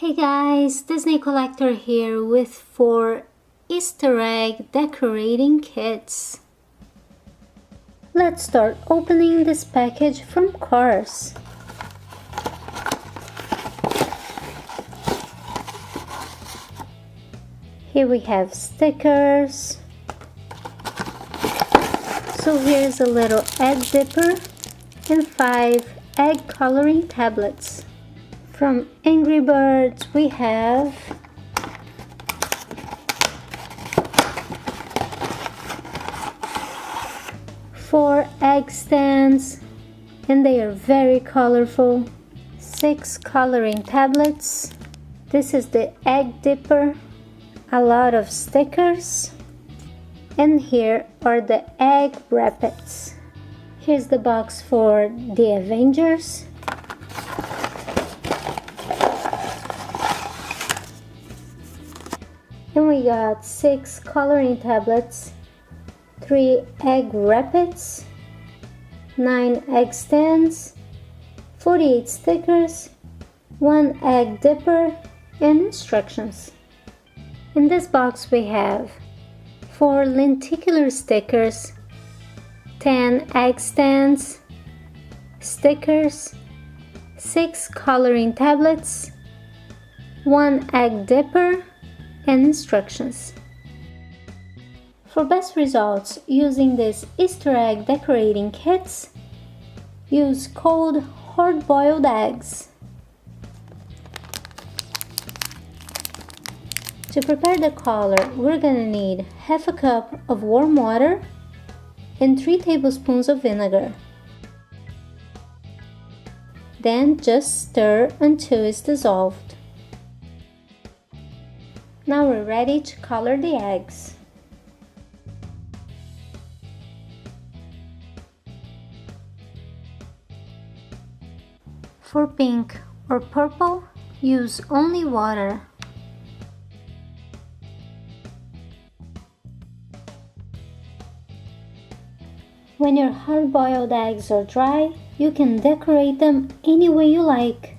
Hey guys, Disney Collector here with 4 Easter egg decorating kits. Let's start opening this package from Cars. Here we have stickers. So here's a little egg dipper and 5 egg coloring tablets. From Angry Birds we have four egg stands, and they are very colorful. 6 coloring tablets. This is the egg dipper. A lot of stickers. And here are the egg wrappets. Here's the box for the Avengers. And we got 6 coloring tablets, 3 egg wrappets, 9 egg stands, 48 stickers, 1 egg dipper, and instructions. In this box we have 4 lenticular stickers, 10 egg stands, stickers, 6 coloring tablets, 1 egg dipper, and instructions. For best results using these Easter egg decorating kits, use cold hard-boiled eggs. To prepare the color, we're gonna need half a cup of warm water and 3 tablespoons of vinegar. Then just stir until it's dissolved. Now we're ready to color the eggs. For pink or purple, use only water. When your hard-boiled eggs are dry, you can decorate them any way you like.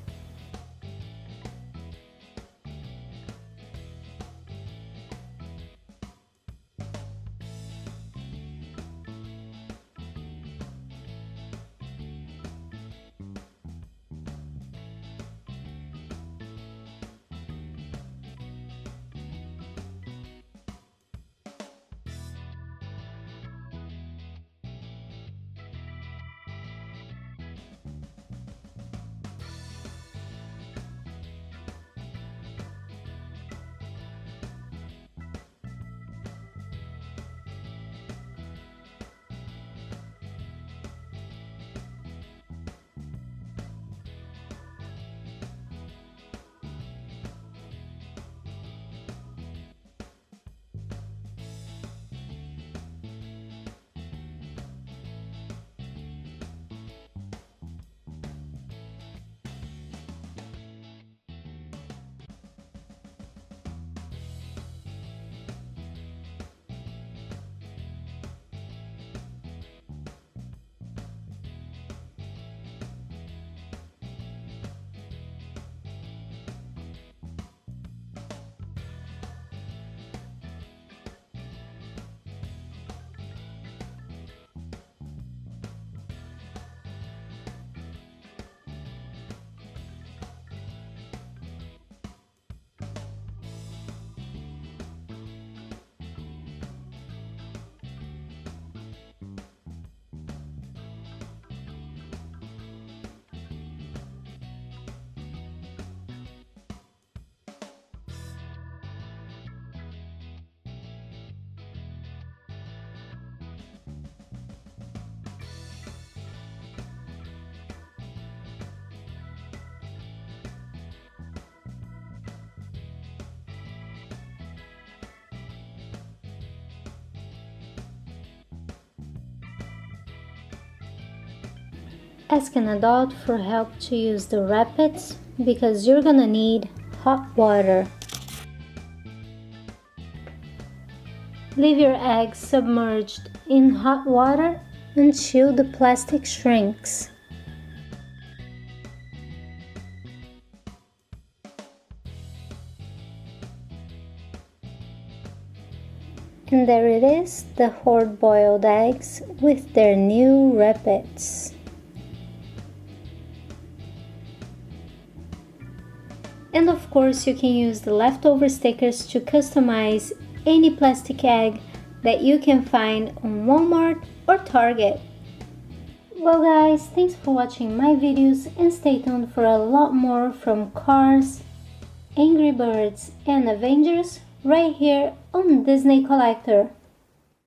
Ask an adult for help to use the wrappets because you're gonna need hot water. Leave your eggs submerged in hot water until the plastic shrinks. And there it is, the hard-boiled eggs with their new repeats. And of course, you can use the leftover stickers to customize any plastic egg that you can find on Walmart or Target. Well guys, thanks for watching my videos and stay tuned for a lot more from Cars, Angry Birds and Avengers right here on Disney Collector.